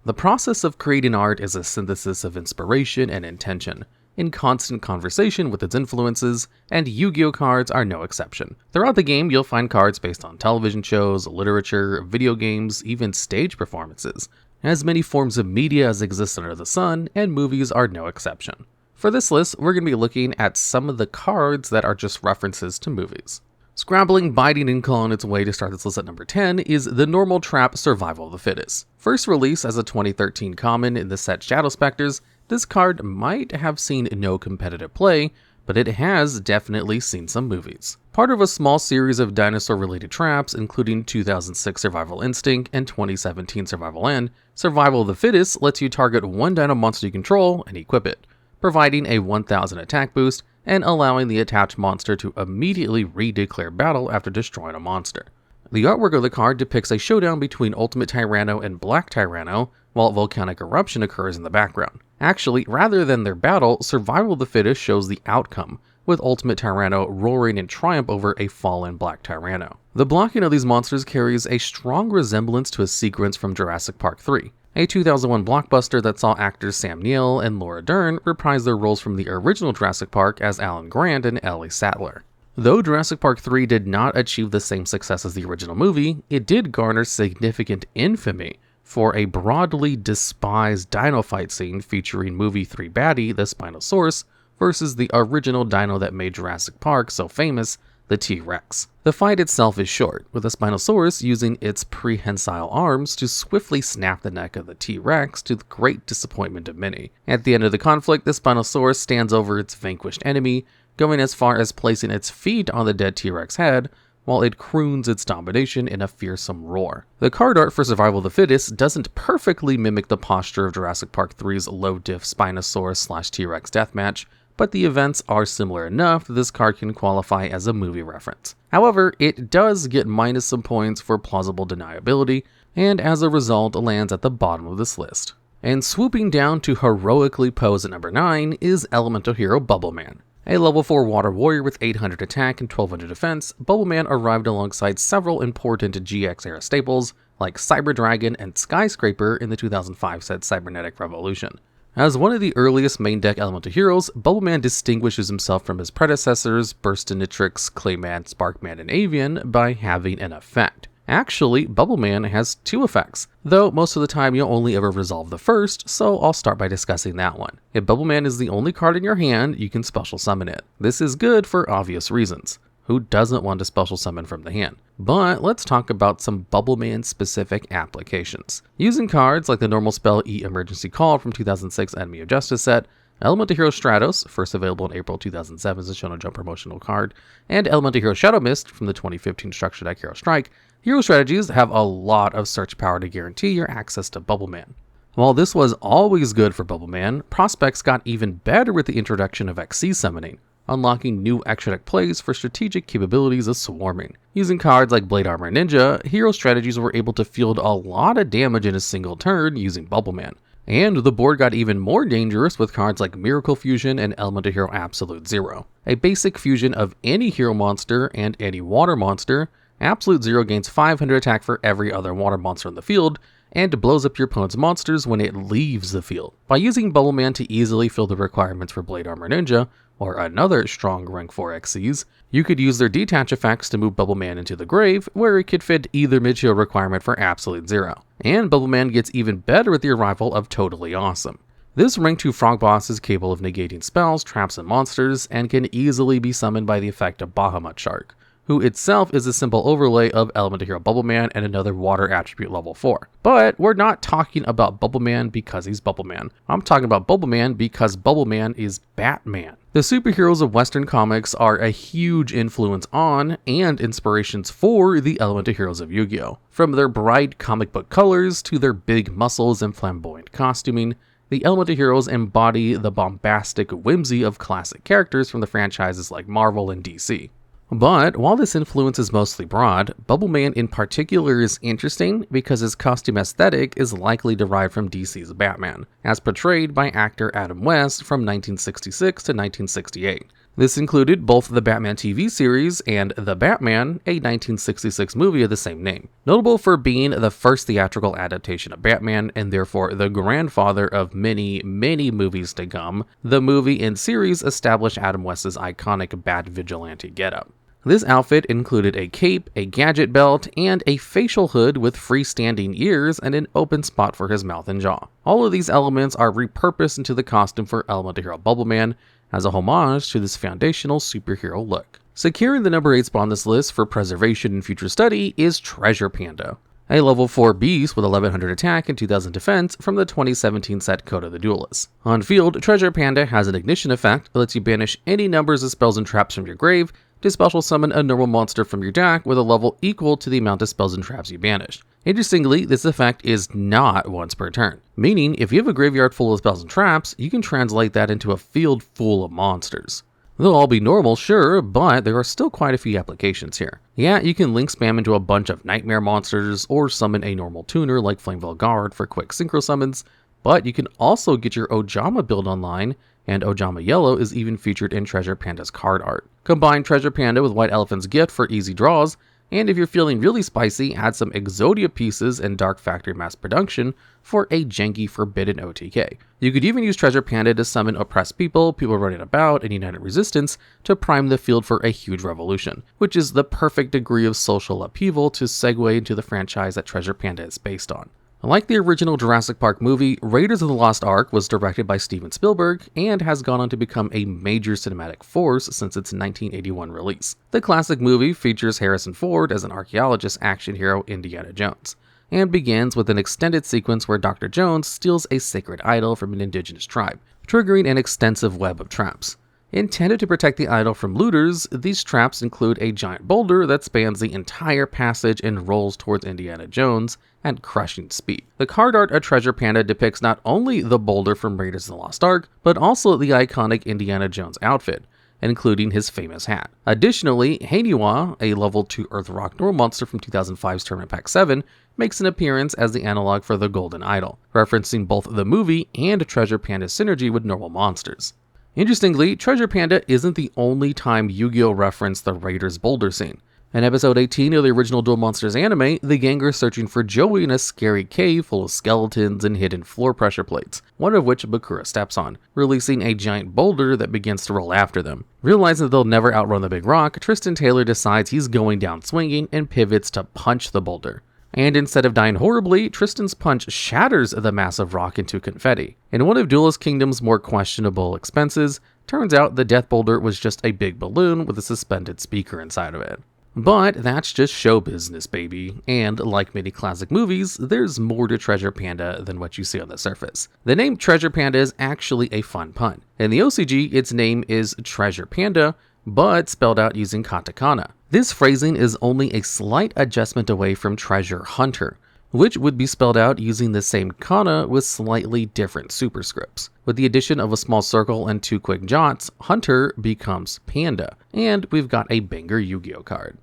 The process of creating art is a synthesis of inspiration and intention, in constant conversation with its influences, and Yu-Gi-Oh cards are no exception. Throughout the game, you'll find cards based on television shows, literature, video games, even stage performances. As many forms of media as exist under the sun, and movies are no exception. For this list, we're going to be looking at some of the cards that are just references to movies. Scrabbling, biting, and clawing its way to start this list at number 10 is the Normal Trap Survival of the Fittest. First released as a 2013 common in the set Shadow Specters, this card might have seen no competitive play, but it has definitely seen some movies. Part of a small series of dinosaur-related traps, including 2006 Survival Instinct and 2017 Survival End, Survival of the Fittest lets you target one dino monster you control and equip it, providing a 1000 attack boost and allowing the attached monster to immediately re-declare battle after destroying a monster. The artwork of the card depicts a showdown between Ultimate Tyranno and Black Tyranno, while volcanic eruption occurs in the background. Actually, rather than their battle, Survival of the Fittest shows the outcome, with Ultimate Tyranno roaring in triumph over a fallen Black Tyranno. The blocking of these monsters carries a strong resemblance to a sequence from Jurassic Park 3, a 2001 blockbuster that saw actors Sam Neill and Laura Dern reprise their roles from the original Jurassic Park as Alan Grant and Ellie Sattler. Though Jurassic Park 3 did not achieve the same success as the original movie, it did garner significant infamy for a broadly despised dino fight scene featuring movie 3 baddie, the Spinosaurus, versus the original dino that made Jurassic Park so famous, the T-Rex. The fight itself is short, with the Spinosaurus using its prehensile arms to swiftly snap the neck of the T-Rex to the great disappointment of many. At the end of the conflict, the Spinosaurus stands over its vanquished enemy, going as far as placing its feet on the dead T-Rex head, while it croons its domination in a fearsome roar. The card art for Survival of the Fittest doesn't perfectly mimic the posture of Jurassic Park 3's low-diff Spinosaurus/T-Rex deathmatch, but the events are similar enough that this card can qualify as a movie reference. However, it does get minus some points for plausible deniability, and as a result lands at the bottom of this list. And swooping down to heroically pose at number 9 is Elemental Hero Bubbleman. A level 4 water warrior with 800 attack and 1200 defense, Bubbleman arrived alongside several important GX era staples like Cyber Dragon and Skyscraper in the 2005 set Cybernetic Revolution. As one of the earliest main deck elemental heroes, Bubbleman distinguishes himself from his predecessors Burstinatrix, Clayman, Sparkman, and Avian by having an effect. Actually, Bubbleman has 2 effects, though most of the time you'll only ever resolve the first, so I'll start by discussing that one. If Bubbleman is the only card in your hand, you can special summon it. This is good for obvious reasons. Who doesn't want to special summon from the hand? But let's talk about some Bubbleman specific applications. Using cards like the normal spell E-Emergency Call from 2006 Enemy of Justice set, Elemental Hero Stratos, first available in April 2007 as a Shonen Jump promotional card, and Elemental Hero Shadow Mist from the 2015 Structure Deck Hero Strike, hero strategies have a lot of search power to guarantee your access to Bubbleman. While this was always good for Bubbleman, prospects got even better with the introduction of XC summoning, unlocking new extra deck plays for strategic capabilities of swarming. Using cards like Blade Armor Ninja, hero strategies were able to field a lot of damage in a single turn using Bubbleman. And the board got even more dangerous with cards like Miracle Fusion and Elemental Hero Absolute Zero. A basic fusion of any hero monster and any water monster, Absolute Zero gains 500 attack for every other water monster in the field, and blows up your opponent's monsters when it leaves the field. By using Bubbleman to easily fill the requirements for Blade Armor Ninja, or another strong rank 4 XCs, you could use their detach effects to move Bubbleman into the grave, where it could fit either mid-shield requirement for Absolute Zero. And Bubbleman gets even better with the arrival of Totally Awesome. This rank 2 frog boss is capable of negating spells, traps, and monsters, and can easily be summoned by the effect of Bahamut Shark, who itself is a simple overlay of Elemental Hero Bubbleman and another water attribute level 4. But we're not talking about Bubbleman because he's Bubbleman. I'm talking about Bubbleman because Bubbleman is Batman. The superheroes of Western comics are a huge influence on and inspirations for the Elemental Heroes of Yu-Gi-Oh! From their bright comic book colors to their big muscles and flamboyant costuming, the Elemental Heroes embody the bombastic whimsy of classic characters from the franchises like Marvel and DC. But while this influence is mostly broad, Bubbleman in particular is interesting because his costume aesthetic is likely derived from DC's Batman, as portrayed by actor Adam West from 1966 to 1968. This included both the Batman TV series and The Batman, a 1966 movie of the same name. Notable for being the first theatrical adaptation of Batman and therefore the grandfather of many, many movies to come, the movie and series established Adam West's iconic Bat Vigilante getup. This outfit included a cape, a gadget belt, and a facial hood with freestanding ears and an open spot for his mouth and jaw. All of these elements are repurposed into the costume for Elemental Hero Bubbleman, as a homage to this foundational superhero look. Securing the number 8 spot on this list for preservation and future study is Treasure Panda, a level 4 beast with 1100 attack and 2000 defense from the 2017 set Code of the Duelist. On field, Treasure Panda has an ignition effect that lets you banish any numbers of spells and traps from your grave to special summon a normal monster from your deck with a level equal to the amount of spells and traps you banished. Interestingly, this effect is not once per turn, meaning if you have a graveyard full of spells and traps, you can translate that into a field full of monsters. They'll all be normal, sure, but there are still quite a few applications here. Yeah, you can link spam into a bunch of nightmare monsters, or summon a normal tuner like Flameville Guard for quick synchro summons, but you can also get your Ojama build online, and Ojama Yellow is even featured in Treasure Panda's card art. Combine Treasure Panda with White Elephant's Gift for easy draws, and if you're feeling really spicy, add some Exodia pieces and Dark Factory mass production for a janky Forbidden OTK. You could even use Treasure Panda to summon oppressed people running about, and United Resistance to prime the field for a huge revolution, which is the perfect degree of social upheaval to segue into the franchise that Treasure Panda is based on. Like the original Jurassic Park movie, Raiders of the Lost Ark was directed by Steven Spielberg and has gone on to become a major cinematic force since its 1981 release. The classic movie features Harrison Ford as an archaeologist action hero Indiana Jones, and begins with an extended sequence where Dr. Jones steals a sacred idol from an indigenous tribe, triggering an extensive web of traps. Intended to protect the idol from looters, these traps include a giant boulder that spans the entire passage and rolls towards Indiana Jones at crushing speed. The card art of Treasure Panda depicts not only the boulder from Raiders of the Lost Ark, but also the iconic Indiana Jones outfit, including his famous hat. Additionally, Haniwa, a level 2 Earth Rock Normal monster from 2005's Tournament Pack 7, makes an appearance as the analog for the Golden Idol, referencing both the movie and Treasure Panda's synergy with normal monsters. Interestingly, Treasure Panda isn't the only time Yu-Gi-Oh! Referenced the Raiders boulder scene. In episode 18 of the original Duel Monsters anime, the gang are searching for Joey in a scary cave full of skeletons and hidden floor pressure plates, one of which Bakura steps on, releasing a giant boulder that begins to roll after them. Realizing that they'll never outrun the big rock, Tristan Taylor decides he's going down swinging and pivots to punch the boulder. And instead of dying horribly, Tristan's punch shatters the massive rock into confetti. In one of Duelist Kingdom's more questionable expenses, turns out the death boulder was just a big balloon with a suspended speaker inside of it. But that's just show business, baby, and like many classic movies, there's more to Treasure Panda than what you see on the surface. The name Treasure Panda is actually a fun pun. In the OCG, its name is Treasure Panda, but spelled out using katakana. This phrasing is only a slight adjustment away from Treasure Hunter, which would be spelled out using the same kana with slightly different superscripts. With the addition of a small circle and 2 quick jots, Hunter becomes Panda, and we've got a banger Yu-Gi-Oh card.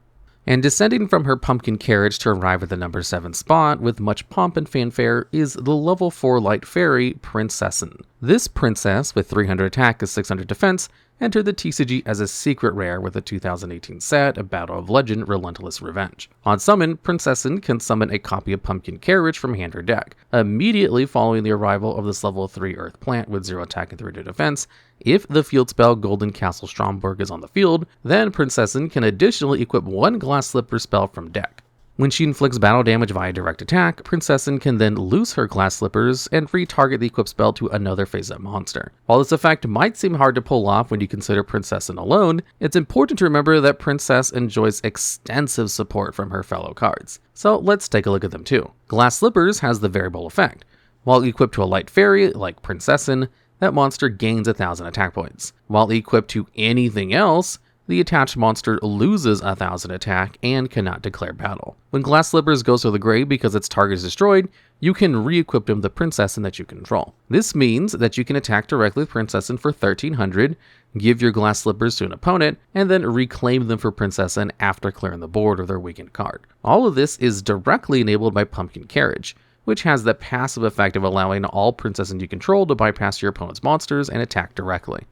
And descending from her pumpkin carriage to arrive at the number 7 spot with much pomp and fanfare is the level 4 light fairy Prinzessin. This princess with 300 attack and 600 defense entered the TCG as a secret rare with the 2018 set of Battle of Legend Relentless Revenge. On summon, Prinzessin can summon a copy of Pumpkin Carriage from hand or deck. Immediately following the arrival of this level 3 Earth plant with 0 attack and 300 defense, if the field spell Golden Castle Stromberg is on the field, then Prinzessin can additionally equip 1 Glass Slipper spell from deck. When she inflicts battle damage via direct attack, Prinzessin can then loose her Glass Slippers and retarget the equipped spell to another face-up monster. While this effect might seem hard to pull off when you consider Prinzessin alone, it's important to remember that Princess enjoys extensive support from her fellow cards. So let's take a look at them too. Glass Slippers has the variable effect. While equipped to a light fairy, like Prinzessin, that monster gains 1,000 attack points. While equipped to anything else, the attached monster loses 1,000 attack and cannot declare battle. When Glass Slippers goes to the grave because its target is destroyed, you can re-equip them the Prinzessin that you control. This means that you can attack directly with Prinzessin for 1,300, give your Glass Slippers to an opponent, and then reclaim them for Prinzessin after clearing the board or their weakened card. All of this is directly enabled by Pumpkin Carriage, which has the passive effect of allowing all Prinzessin you control to bypass your opponent's monsters and attack directly.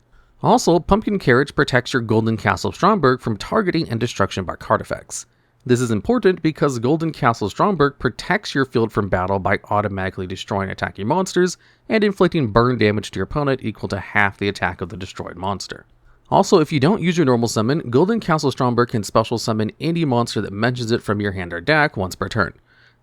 Also, Pumpkin Carriage protects your Golden Castle Stromberg from targeting and destruction by card effects. This is important because Golden Castle Stromberg protects your field from battle by automatically destroying attacking monsters and inflicting burn damage to your opponent equal to half the attack of the destroyed monster. Also, if you don't use your normal summon, Golden Castle Stromberg can special summon any monster that mentions it from your hand or deck once per turn.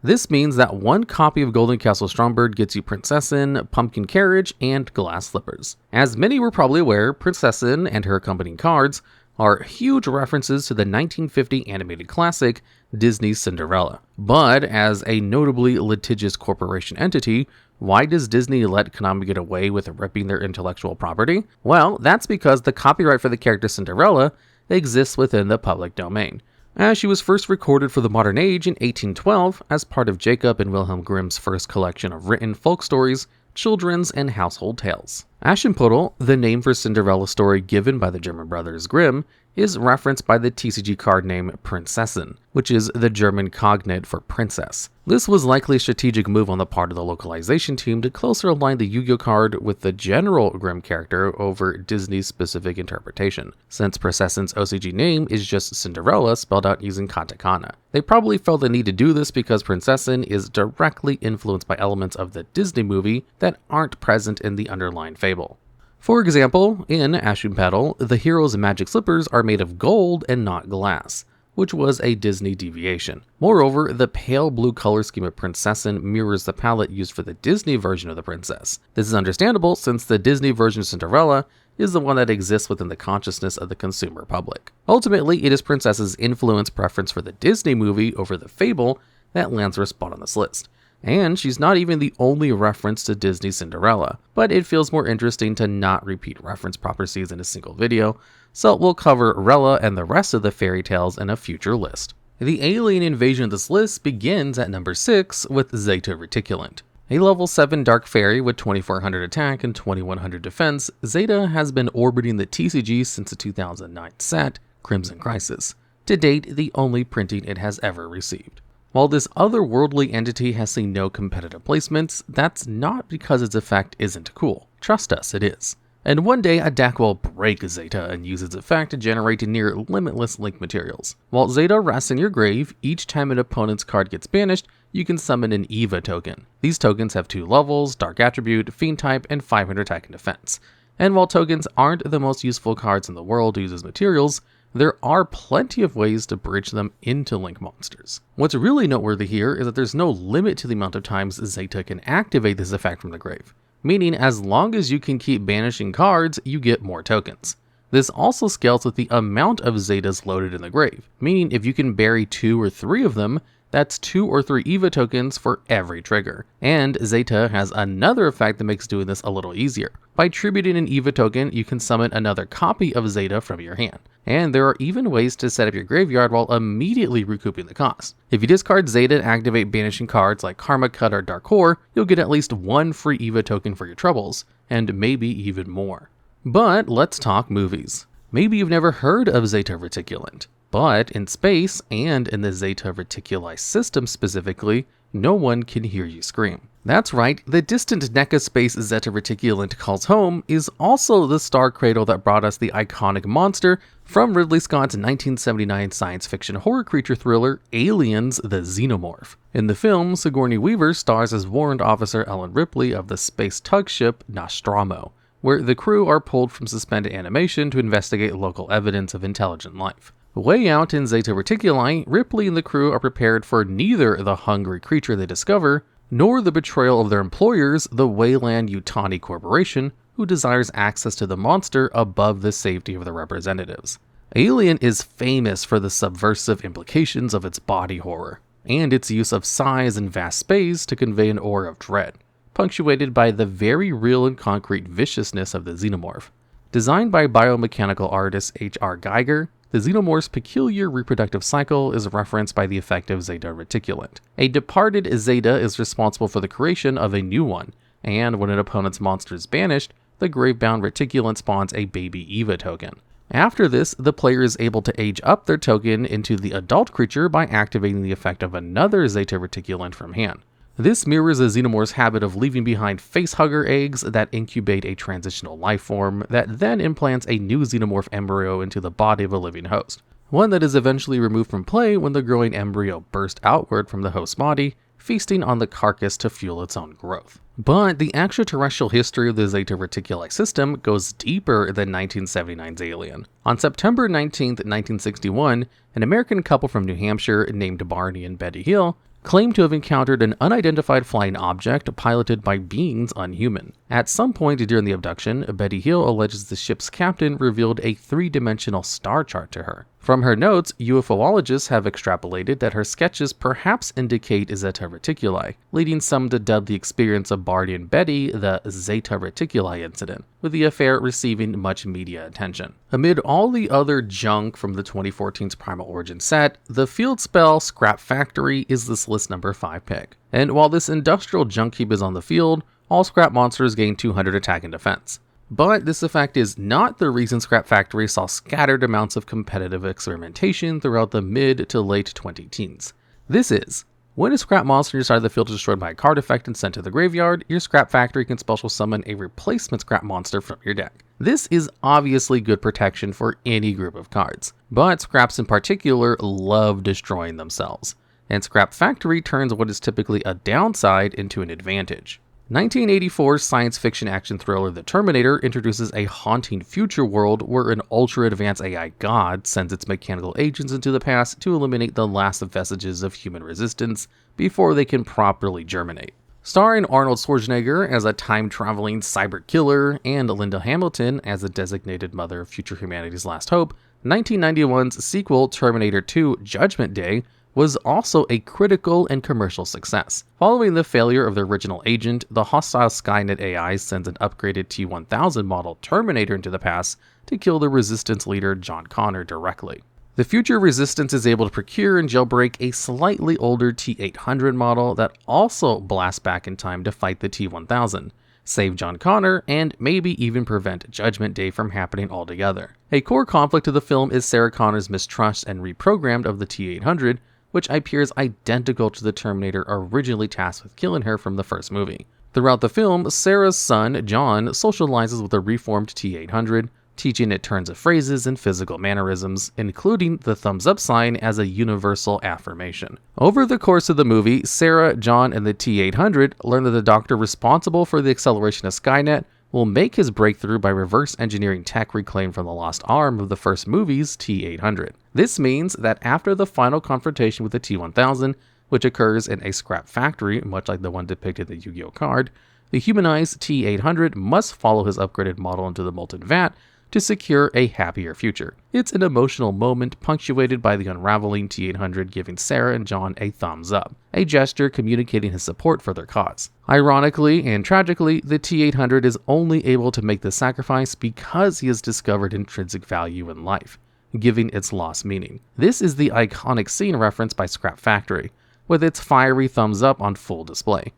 This means that one copy of Golden Castle Stromberg gets you Prinzessin, Pumpkin Carriage, and Glass Slippers. As many were probably aware, Prinzessin and her accompanying cards are huge references to the 1950 animated classic Disney's Cinderella. But as a notably litigious corporation entity, why does Disney let Konami get away with ripping their intellectual property? Well, that's because the copyright for the character Cinderella exists within the public domain, as she was first recorded for the modern age in 1812 as part of Jacob and Wilhelm Grimm's first collection of written folk stories, children's, and household tales. Aschenputtel, the name for Cinderella's story given by the German brothers Grimm, is referenced by the TCG card name Prinzessin, which is the German cognate for princess. This was likely a strategic move on the part of the localization team to closer align the Yu-Gi-Oh card with the general Grimm character over Disney's specific interpretation, since Princessin's OCG name is just Cinderella spelled out using katakana. They probably felt the need to do this because Prinzessin is directly influenced by elements of the Disney movie that aren't present in the underlying fable. For example, in Aschenputtel, the hero's magic slippers are made of gold and not glass, which was a Disney deviation. Moreover, the pale blue color scheme of Prinzessin mirrors the palette used for the Disney version of the princess. This is understandable since the Disney version of Cinderella is the one that exists within the consciousness of the consumer public. Ultimately, it is Princess's influence preference for the Disney movie over the fable that lands her a spot on this list. And she's not even the only reference to Disney's Cinderella, but it feels more interesting to not repeat reference properties in a single video, so we'll cover Rella and the rest of the fairy tales in a future list. The alien invasion of this list begins at number 6 with Zeta Reticulant. A level 7 Dark Fairy with 2400 attack and 2100 defense, Zeta has been orbiting the TCG since the 2009 set, Crimson Crisis. To date, the only printing it has ever received. While this otherworldly entity has seen no competitive placements, that's not because its effect isn't cool. Trust us, it is. And one day, a deck will break Zeta and use its effect to generate near limitless link materials. While Zeta rests in your grave, each time an opponent's card gets banished, you can summon an EVA token. These tokens have 2 levels, Dark Attribute, Fiend type, and 500 attack and defense. And while tokens aren't the most useful cards in the world to use as materials, there are plenty of ways to bridge them into Link monsters. What's really noteworthy here is that there's no limit to the amount of times Zeta can activate this effect from the grave, meaning as long as you can keep banishing cards, you get more tokens. This also scales with the amount of Zetas loaded in the grave, meaning if you can bury 2 or 3 of them, that's 2 or 3 EVA tokens for every trigger. And Zeta has another effect that makes doing this a little easier. By tributing an EVA token, you can summon another copy of Zeta from your hand. And there are even ways to set up your graveyard while immediately recouping the cost. If you discard Zeta and activate banishing cards like Karma Cut or Dark Core, you'll get at least 1 free EVA token for your troubles, and maybe even more. But let's talk movies. Maybe you've never heard of Zeta Reticulant, but in space, and in the Zeta Reticuli system specifically, no one can hear you scream. That's right, the distant NECA space Zeta Reticulant calls home is also the star cradle that brought us the iconic monster from Ridley Scott's 1979 science fiction horror creature thriller Aliens: The Xenomorph. In the film, Sigourney Weaver stars as Warrant Officer Ellen Ripley of the space tug ship Nostromo, where the crew are pulled from suspended animation to investigate local evidence of intelligent life. Way out in Zeta Reticuli, Ripley and the crew are prepared for neither the hungry creature they discover, nor the betrayal of their employers, the Weyland Yutani Corporation, who desires access to the monster above the safety of their representatives. Alien is famous for the subversive implications of its body horror, and its use of size and vast space to convey an aura of dread, punctuated by the very real and concrete viciousness of the xenomorph. Designed by biomechanical artist H.R. Geiger, the xenomorph's peculiar reproductive cycle is referenced by the effect of Zeta Reticulant. A departed Zeta is responsible for the creation of a new one, and when an opponent's monster is banished, the Gravebound Reticulant spawns a baby EVA token. After this, the player is able to age up their token into the adult creature by activating the effect of another Zeta Reticulant from hand. This mirrors a xenomorph's habit of leaving behind facehugger eggs that incubate a transitional life form that then implants a new xenomorph embryo into the body of a living host, one that is eventually removed from play when the growing embryo bursts outward from the host's body, feasting on the carcass to fuel its own growth. But the extraterrestrial history of the Zeta Reticulant system goes deeper than 1979's Alien. On September 19, 1961, an American couple from New Hampshire named Barney and Betty Hill claimed to have encountered an unidentified flying object piloted by beings unhuman. At some point during the abduction, Betty Hill alleges the ship's captain revealed a three-dimensional star chart to her. From her notes, UFOologists have extrapolated that her sketches perhaps indicate Zeta Reticuli, leading some to dub the experience of Barney and Betty the Zeta Reticuli incident, with the affair receiving much media attention. Amid all the other junk from the 2014's Primal Origin set, the field spell Scrap Factory is this list number 5 pick. And while this industrial junk heap is on the field, all scrap monsters gain 200 attack and defense. But this effect is not the reason Scrap Factory saw scattered amounts of competitive experimentation throughout the mid to late 2010s. This is, when a scrap monster inside the field is destroyed by a card effect and sent to the graveyard, your Scrap Factory can special summon a replacement scrap monster from your deck. This is obviously good protection for any group of cards, but scraps in particular love destroying themselves, and Scrap Factory turns what is typically a downside into an advantage. 1984's science fiction action thriller The Terminator introduces a haunting future world where an ultra-advanced AI god sends its mechanical agents into the past to eliminate the last vestiges of human resistance before they can properly germinate. Starring Arnold Schwarzenegger as a time-traveling cyber killer and Linda Hamilton as a designated mother of future humanity's last hope, 1991's sequel Terminator 2 Judgment Day was also a critical and commercial success. Following the failure of the original agent, the hostile Skynet AI sends an upgraded T-1000 model Terminator into the past to kill the Resistance leader John Connor directly. The future Resistance is able to procure and jailbreak a slightly older T-800 model that also blasts back in time to fight the T-1000, save John Connor, and maybe even prevent Judgment Day from happening altogether. A core conflict of the film is Sarah Connor's mistrust and reprogrammed of the T-800, which appears identical to the Terminator originally tasked with killing her from the first movie. Throughout the film, Sarah's son, John, socializes with a reformed T-800, teaching it turns of phrases and physical mannerisms, including the thumbs up sign as a universal affirmation. Over the course of the movie, Sarah, John, and the T-800 learn that the doctor responsible for the acceleration of Skynet will make his breakthrough by reverse engineering tech reclaimed from the lost arm of the first movie's T-800. This means that after the final confrontation with the T-1000, which occurs in a scrap factory, much like the one depicted in the Yu-Gi-Oh card, the humanized T-800 must follow his upgraded model into the molten vat to secure a happier future. It's an emotional moment punctuated by the unraveling T-800 giving Sarah and John a thumbs up, a gesture communicating his support for their cause. Ironically and tragically, the T-800 is only able to make this sacrifice because he has discovered intrinsic value in life, giving its lost meaning. This is the iconic scene referenced by Scrap Factory, with its fiery thumbs up on full display.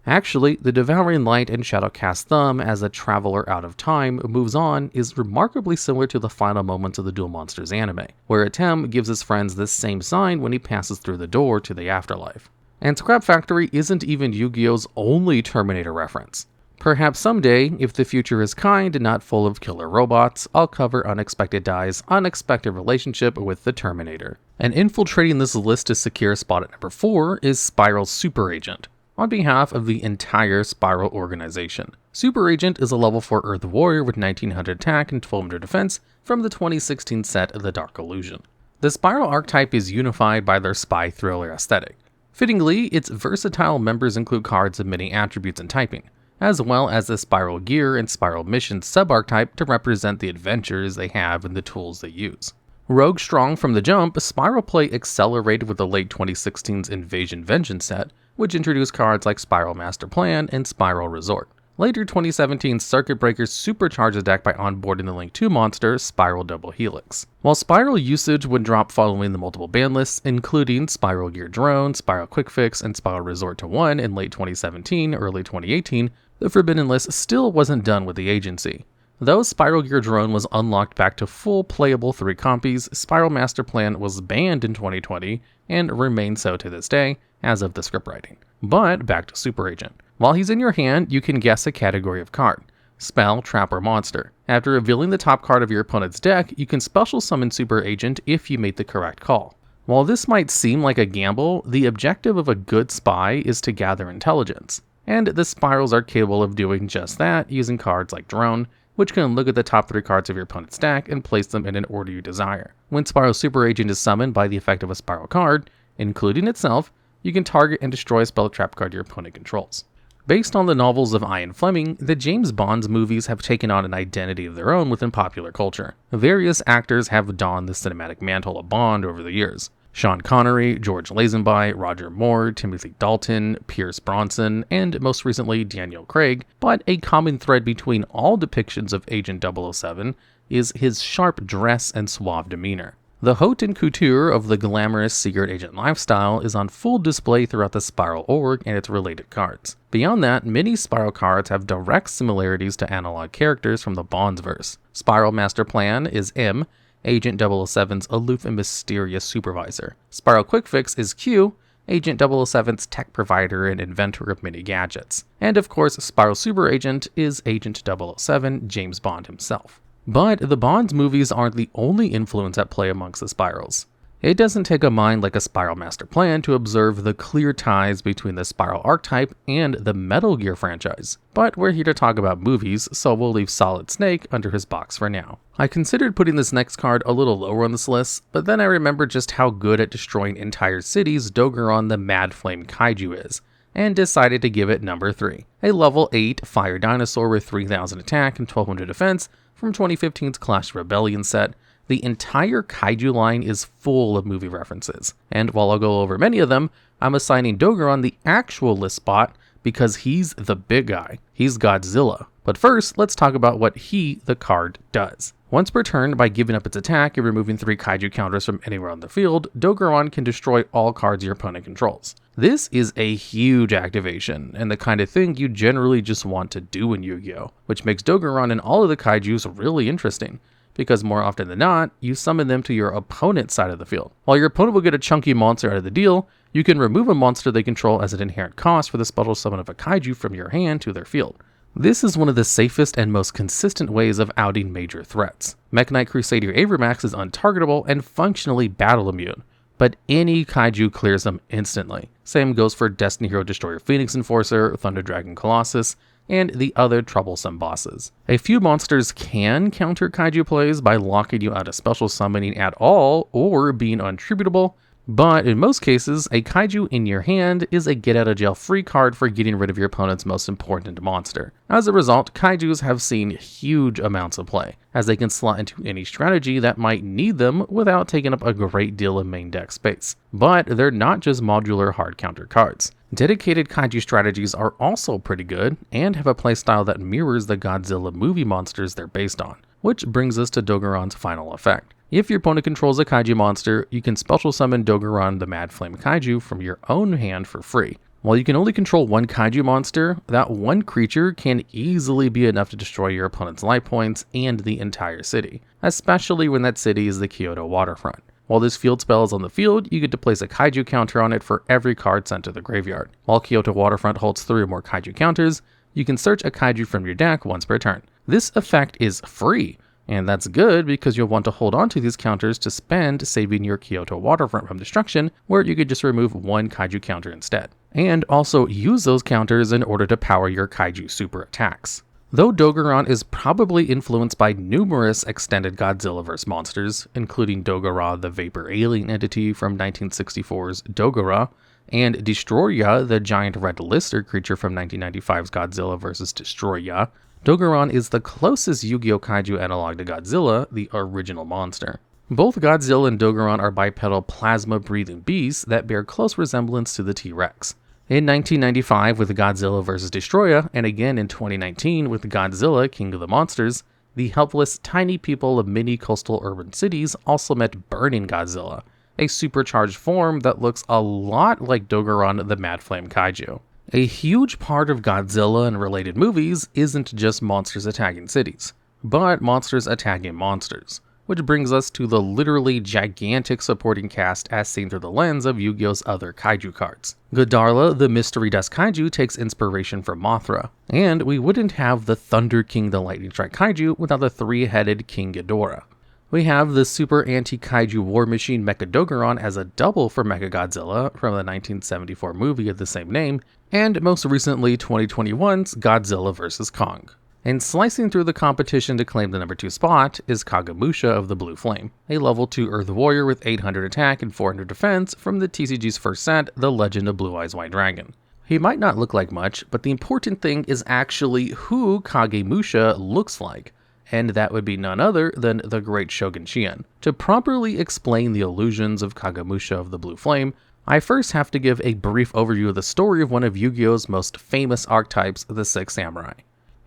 Actually, the devouring light and shadow cast thumb as a traveler out of time moves on is remarkably similar to the final moments of the Duel Monsters anime, where Atem gives his friends this same sign when he passes through the door to the afterlife. And Scrap Factory isn't even Yu-Gi-Oh's only Terminator reference. Perhaps someday, if the future is kind and not full of killer robots, I'll cover Unexpected Die's unexpected relationship with the Terminator. And infiltrating this list to secure a spot at number 4 is SPYRAL's Super Agent, on behalf of the entire SPYRAL organization. Super Agent is a level 4 Earth Warrior with 1900 attack and 1200 defense from the 2016 set The Dark Illusion. The SPYRAL archetype is unified by their spy thriller aesthetic. Fittingly, its versatile members include cards of many attributes and typing, as well as the SPYRAL Gear and SPYRAL Mission sub-archetype to represent the adventures they have and the tools they use. Rogue strong from the jump, SPYRAL play accelerated with the late 2016's Invasion Vengeance set, which introduced cards like SPYRAL Master Plan and SPYRAL Resort. Later 2017's Circuit Breaker supercharged the deck by onboarding the Link 2 monster, SPYRAL Double Helix. While SPYRAL usage would drop following the multiple ban lists, including SPYRAL Gear Drone, SPYRAL Quick Fix, and SPYRAL Resort to 1 in late 2017, early 2018, the Forbidden list still wasn't done with the agency. Though SPYRAL Gear Drone was unlocked back to full playable 3 compies, SPYRAL Master Plan was banned in 2020 and remains so to this day, as of the script writing. But back to Super Agent. While he's in your hand, you can guess a category of card: spell, trap, or monster. After revealing the top card of your opponent's deck, you can special summon Super Agent if you made the correct call. While this might seem like a gamble, the objective of a good spy is to gather intelligence. And the Spirals are capable of doing just that using cards like Drone, which can look at the top 3 cards of your opponent's deck and place them in an order you desire. When Spiral Super Agent is summoned by the effect of a Spiral card, including itself, you can target and destroy a spell trap card your opponent controls. Based on the novels of Ian Fleming, the James Bond movies have taken on an identity of their own within popular culture. Various actors have donned the cinematic mantle of Bond over the years. Sean Connery, George Lazenby, Roger Moore, Timothy Dalton, Pierce Bronson, and most recently Daniel Craig, but a common thread between all depictions of Agent 007 is his sharp dress and suave demeanor. The haute and couture of the glamorous secret agent lifestyle is on full display throughout the Spiral org and its related cards. Beyond that, many Spiral cards have direct similarities to analog characters from the Bondsverse. Spiral Master Plan is M, Agent 007's aloof and mysterious supervisor. Spiral Quick Fix is Q, Agent 007's tech provider and inventor of many gadgets. And of course, Spiral Super Agent is Agent 007, James Bond himself. But the Bonds movies aren't the only influence at play amongst the Spirals. It doesn't take a mind like a Spiral Master Plan to observe the clear ties between the Spiral archetype and the Metal Gear franchise. But we're here to talk about movies, so we'll leave Solid Snake under his box for now. I considered putting this next card a little lower on this list, but then I remembered just how good at destroying entire cities Dogoran the Mad Flame Kaiju is, and decided to give it number 3. A level 8 fire dinosaur with 3000 attack and 1200 defense from 2015's Clash Rebellion set. The entire Kaiju line is full of movie references, and while I'll go over many of them, I'm assigning Dogoran the actual list spot because he's the big guy. He's Godzilla. But first, let's talk about what the card, does. Once per turn, by giving up its attack and removing 3 Kaiju counters from anywhere on the field, Dogoran can destroy all cards your opponent controls. This is a huge activation, and the kind of thing you generally just want to do in Yu-Gi-Oh!, which makes Dogoran and all of the Kaijus really interesting, because more often than not, you summon them to your opponent's side of the field. While your opponent will get a chunky monster out of the deal, you can remove a monster they control as an inherent cost for the special summon of a Kaiju from your hand to their field. This is one of the safest and most consistent ways of outing major threats. Mech Knight Crusader Avermax is untargetable and functionally battle immune, but any Kaiju clears them instantly. Same goes for Destiny Hero Destroyer Phoenix Enforcer, Thunder Dragon Colossus, and the other troublesome bosses. A few monsters can counter Kaiju plays by locking you out of special summoning at all or being untributable, but in most cases, a Kaiju in your hand is a get-out-of-jail-free card for getting rid of your opponent's most important monster. As a result, Kaijus have seen huge amounts of play, as they can slot into any strategy that might need them without taking up a great deal of main deck space. But they're not just modular hard counter cards. Dedicated Kaiju strategies are also pretty good, and have a playstyle that mirrors the Godzilla movie monsters they're based on. Which brings us to Dogoran's final effect. If your opponent controls a Kaiju monster, you can special summon Dogoran the Mad Flame Kaiju from your own hand for free. While you can only control one Kaiju monster, that one creature can easily be enough to destroy your opponent's life points and the entire city, especially when that city is the Kyoto waterfront. While this field spell is on the field, you get to place a Kaiju counter on it for every card sent to the graveyard. While Kyoto waterfront holds 3 or more Kaiju counters, you can search a Kaiju from your deck once per turn. This effect is free, and that's good because you'll want to hold on to these counters to spend saving your Kyoto waterfront from destruction, where you could just remove 1 Kaiju counter instead. And also use those counters in order to power your Kaiju super attacks. Though Dogoran is probably influenced by numerous extended Godzillaverse monsters, including Dogora the Vapor Alien entity from 1964's Dogora, and Destroya the giant red lister creature from 1995's Godzilla vs. Destroya, Dogoran is the closest Yu-Gi-Oh! Kaiju analog to Godzilla, the original monster. Both Godzilla and Dogoran are bipedal plasma-breathing beasts that bear close resemblance to the T-Rex. In 1995 with Godzilla vs. Destroya, and again in 2019 with Godzilla King of the Monsters, the helpless tiny people of many coastal urban cities also met Burning Godzilla, a supercharged form that looks a lot like Dogoran the Mad Flame Kaiju. A huge part of Godzilla and related movies isn't just monsters attacking cities, but monsters attacking monsters, which brings us to the literally gigantic supporting cast as seen through the lens of Yu-Gi-Oh's other Kaiju cards. Godarla, the Mystery Dust Kaiju, takes inspiration from Mothra, and we wouldn't have the Thunder King the Lightning Strike Kaiju without the three-headed King Ghidorah. We have the super anti-kaiju war machine Mecha Dogoran as a double for Mechagodzilla from the 1974 movie of the same name, and most recently 2021's Godzilla vs. Kong. And slicing through the competition to claim the number 2 spot is Kagemusha of the Blue Flame, a level 2 Earth Warrior with 800 attack and 400 defense from the TCG's first set, The Legend of Blue Eyes White Dragon. He might not look like much, but the important thing is actually who Kagemusha looks like, and that would be none other than the great Shogun Shien. To properly explain the illusions of Kagemusha of the Blue Flame, I first have to give a brief overview of the story of one of Yu-Gi-Oh's most famous archetypes, the Six Samurai.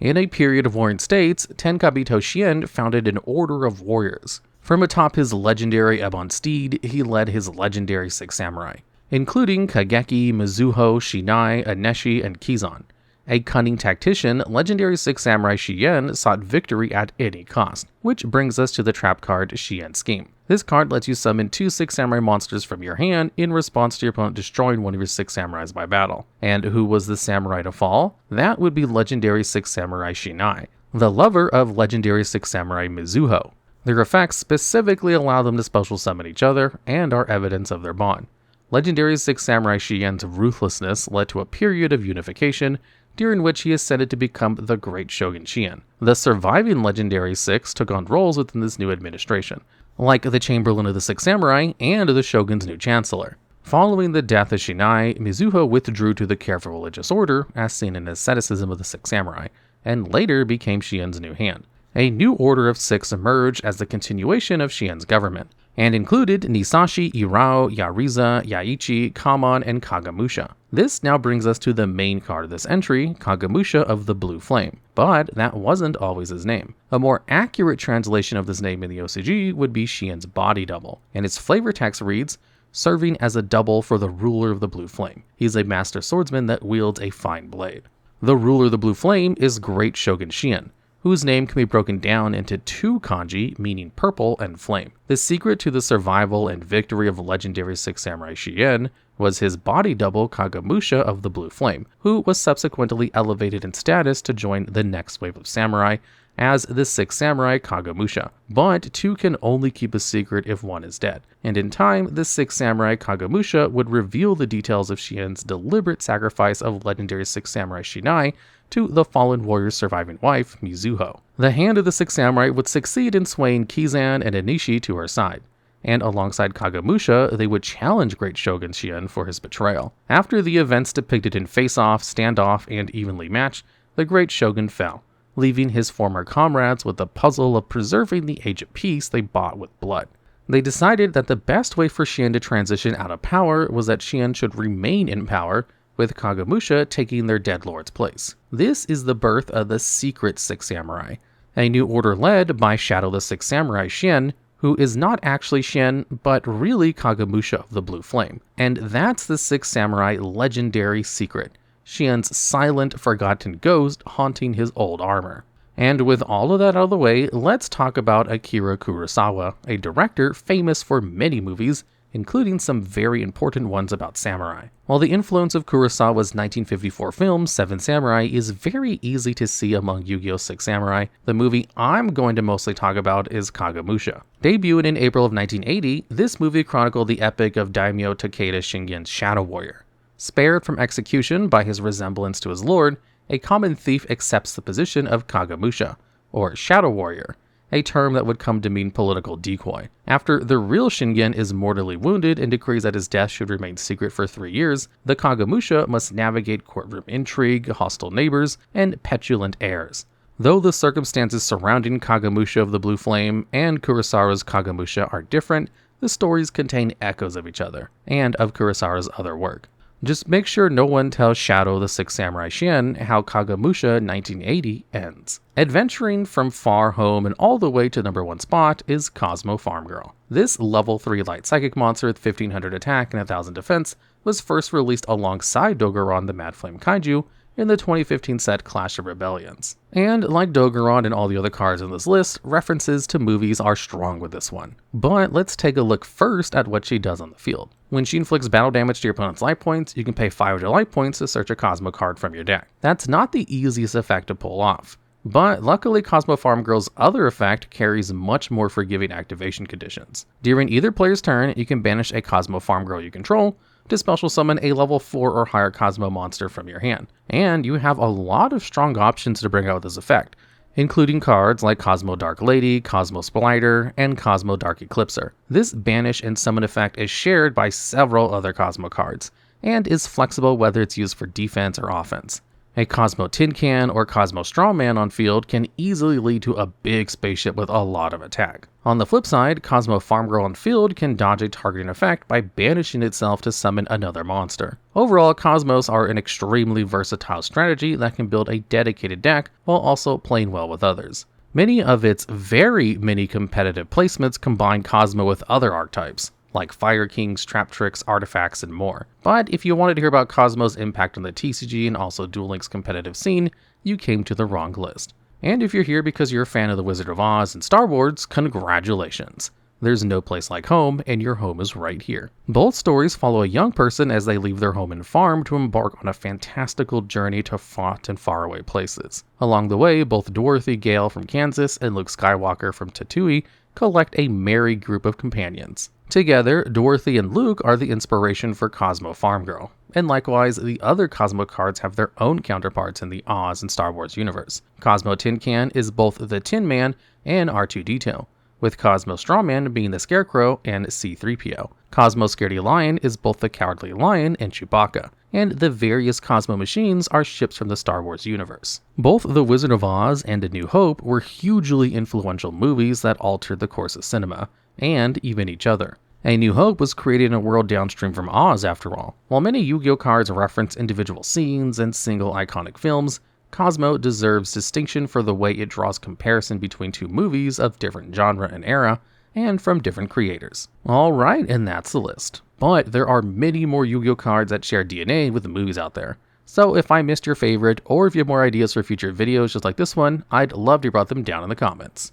In a period of warring states, Tenkabito Shien founded an order of warriors. From atop his legendary Ebon steed, he led his legendary Six Samurai, including Kageki, Mizuho, Shinai, Aneshi, and Kizan. A cunning tactician, legendary Six Samurai Shien sought victory at any cost, which brings us to the trap card Shien Scheme. This card lets you summon 2 Six Samurai monsters from your hand in response to your opponent destroying one of your Six Samurais by battle. And who was the samurai to fall? That would be legendary Six Samurai Shinai, the lover of legendary Six Samurai Mizuho. Their effects specifically allow them to special summon each other and are evidence of their bond. Legendary Six Samurai Shien's ruthlessness led to a period of unification, during which he ascended to become the Great Shogun Shien. The surviving legendary Six took on roles within this new administration, like the Chamberlain of the Six Samurai and the Shogun's new Chancellor. Following the death of Shinai, Mizuho withdrew to the careful religious order, as seen in asceticism of the Six Samurai, and later became Shien's new hand. A new order of 6 emerged as the continuation of Shien's government, and included Nisashi, Irao, Yariza, Yaichi, Kamon, and Kagemusha. This now brings us to the main card of this entry, Kagemusha of the Blue Flame, but that wasn't always his name. A more accurate translation of this name in the OCG would be Shien's body double, and its flavor text reads, serving as a double for the ruler of the Blue Flame. He's a master swordsman that wields a fine blade. The ruler of the Blue Flame is Great Shogun Shien, whose name can be broken down into 2 kanji, meaning purple and flame. The secret to the survival and victory of legendary Six Samurai Shien was his body double Kagemusha of the Blue Flame, who was subsequently elevated in status to join the next wave of samurai as the Six Samurai Kagemusha. But 2 can only keep a secret if 1 is dead, and in time, the Six Samurai Kagemusha would reveal the details of Shien's deliberate sacrifice of legendary Six Samurai Shinai to the fallen warrior's surviving wife, Mizuho. The hand of the Six Samurai would succeed in swaying Kizan and Anishi to her side, and alongside Kagemusha, they would challenge Great Shogun Shien for his betrayal. After the events depicted in face-off, standoff, and evenly matched, the Great Shogun fell, leaving his former comrades with the puzzle of preserving the age of peace they bought with blood. They decided that the best way for Shien to transition out of power was that Shien should remain in power, with Kagemusha taking their dead lord's place. This is the birth of the Secret Six Samurai, a new order led by Shadow the Six Samurai Shien, who is not actually Shien, but really Kagemusha of the Blue Flame. And that's the Six Samurai legendary secret, Shien's silent, forgotten ghost haunting his old armor. And with all of that out of the way, let's talk about Akira Kurosawa, a director famous for many movies, including some very important ones about samurai. While the influence of Kurosawa's 1954 film Seven Samurai is very easy to see among Yu-Gi-Oh! Six Samurai, the movie I'm going to mostly talk about is Kagemusha. Debuted in April of 1980, this movie chronicled the epic of Daimyo Takeda Shingen's Shadow Warrior. Spared from execution by his resemblance to his lord, a common thief accepts the position of Kagemusha, or Shadow Warrior, a term that would come to mean political decoy. After the real Shingen is mortally wounded and decrees that his death should remain secret for 3 years, the Kagemusha must navigate courtroom intrigue, hostile neighbors, and petulant heirs. Though the circumstances surrounding Kagemusha of the Blue Flame and Kurosawa's Kagemusha are different, the stories contain echoes of each other, and of Kurosawa's other work. Just make sure no one tells Shadow the Six Samurai Shien how Kagemusha 1980 ends. Adventuring from far home and all the way to number 1 spot is Kozmo Farmgirl. This level 3 light psychic monster with 1500 attack and 1000 defense was first released alongside Dogoran the Mad Flame Kaiju in the 2015 set Clash of Rebellions. And like Dogoran and all the other cards in this list, references to movies are strong with this one. But let's take a look first at what she does on the field. When she inflicts battle damage to your opponent's life points, you can pay 500 life points to search a Kozmo card from your deck. That's not the easiest effect to pull off. But luckily, Kozmo Farmgirl's other effect carries much more forgiving activation conditions. During either player's turn, you can banish a Kozmo Farmgirl you control to special summon a level 4 or higher Kozmo monster from your hand. And you have a lot of strong options to bring out this effect, including cards like Kozmo Dark Lady, Kozmo Splitter, and Kozmo Dark Eclipser. This banish and summon effect is shared by several other Kozmo cards, and is flexible whether it's used for defense or offense. A Kozmo Tin Can or Kozmo Strawman on field can easily lead to a big spaceship with a lot of attack. On the flip side, Kozmo Farmgirl on field can dodge a targeting effect by banishing itself to summon another monster. Overall, Kozmos are an extremely versatile strategy that can build a dedicated deck while also playing well with others. Many of its very many competitive placements combine Kozmo with other archetypes, like Fire Kings, Trap Tricks, Artifacts, and more. But if you wanted to hear about Kozmo's impact on the TCG and also Duel Links competitive scene, you came to the wrong list. And if you're here because you're a fan of The Wizard of Oz and Star Wars, congratulations! There's no place like home, and your home is right here. Both stories follow a young person as they leave their home and farm to embark on a fantastical journey to fraught and faraway places. Along the way, both Dorothy Gale from Kansas and Luke Skywalker from Tatooine collect a merry group of companions. Together, Dorothy and Luke are the inspiration for Kozmo Farmgirl, and likewise, the other Kozmo cards have their own counterparts in the Oz and Star Wars universe. Kozmo Tin Can is both the Tin Man and R2-D2, with Kozmo Strawman being the Scarecrow and C-3PO. Kozmo Scaredy Lion is both the Cowardly Lion and Chewbacca, and the various Kozmo machines are ships from the Star Wars universe. Both The Wizard of Oz and A New Hope were hugely influential movies that altered the course of cinema, and even each other. A New Hope was created in a world downstream from Oz, after all. While many Yu-Gi-Oh cards reference individual scenes and single iconic films, Kozmo deserves distinction for the way it draws comparison between two movies of different genre and era, and from different creators. Alright, and that's the list. But there are many more Yu-Gi-Oh cards that share DNA with the movies out there. So if I missed your favorite, or if you have more ideas for future videos just like this one, I'd love to hear about them down in the comments.